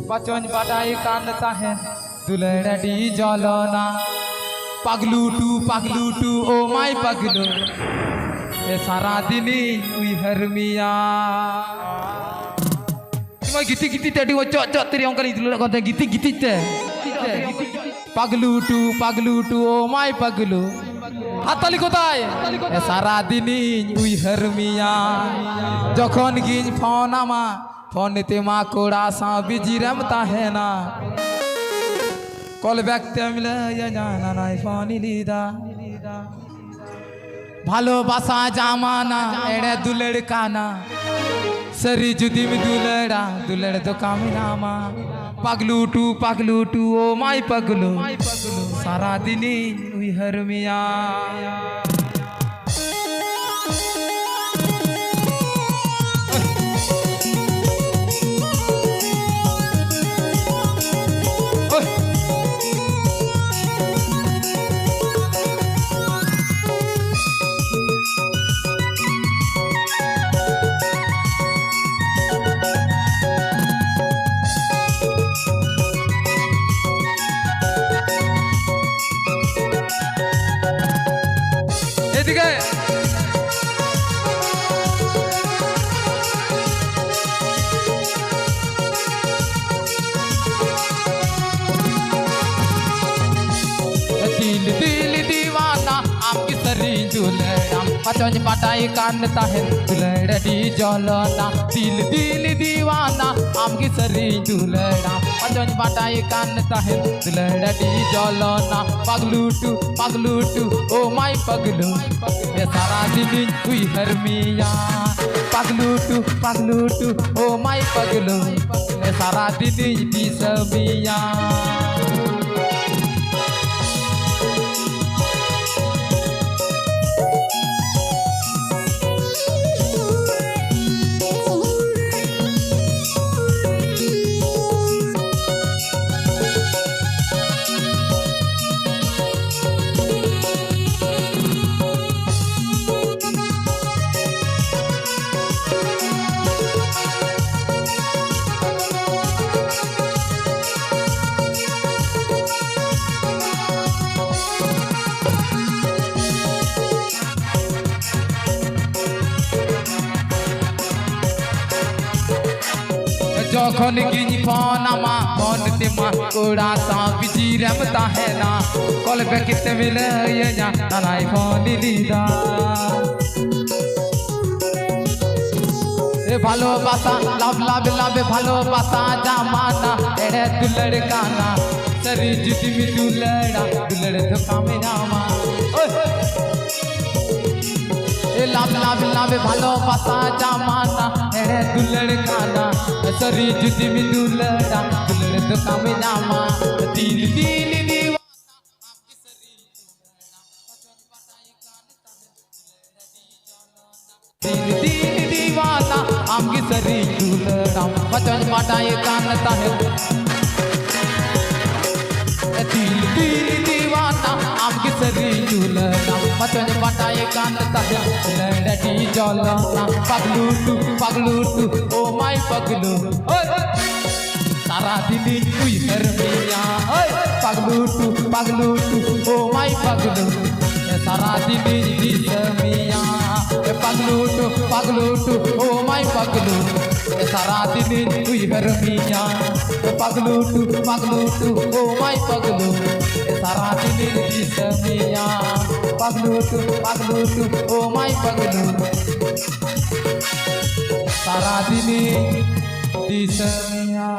बचन बटाई कान ताहे दुलड़ी जलना पगलू टू ओ माय पगलू ए सारा दिन उइहर मिया तुम्हारे गिती गिती तेरी वो चोट तेरी अंकल itu lah kau गिती गिती ते पगलू टू ओ माय पगलू हाताली कोताय ए सारा दिन उइहर मिया जखन गिन फोन आमा फोन ते मा कोड़ा सा बिजी रमता है ना कल बैक ते मिले या जाना ना फोन लीदा ভালোবাসা জামানা এড়ে দুলের কানা সরি যদি মি দুলের তো কামিনামা পাগলু টু ও মাই পাগলু সারা দিনই উইহর মিয়া এদিকে दिल दीवाना आपकी सरी दुलड़ाम पचन पटाई कानता है दुलड़ी जलना दिल दीवाना आपकी सरी दुलड़ाम पचन पटाई कानता है दुलड़ी जलना पगलू टू ओ माय पगलू ये सारा दिन उइहर मिया पगलू टू ओ माय पगलू ये सारा दिन दिस मिया যখন কিনি ফোন আমা ফোন তে মা কোড়া সা বিজি রমতা है ना কল বেকিতে মিলে ये जा নানাই ফোন লিদা এ ভালোবাসা লাভ ভালোবাসা জামানা এড়ে দুলড় কানা সরি জিতি মি দুলড় তো কামিনামা ए लाभ ভালোবাসা জামানা এড়ে দুলড় কানা सरी जुदी में दुलड़ा तो कामिनामा दिल दीवाना आपकी सरी दिल दीवाना आपकी सरी दुलड़ा बचन पटाई कानता है दिल दीवाना आपकी सरी दुलड़ा बचन पटाई कानता है लड़की जलना पगलू टू ओ माय पगलू सारा दिन उइहर मिया पगलू टू ओ माय पगलू सारा दिन दिस मिया पगलू टू ओ माय पगलू सारा दिन उइहर मिया पगलू टू ओ माय पगलू सारा दिन दिस मिया पगलू टू ओ माय पगलू सारा दिन दिस मिया।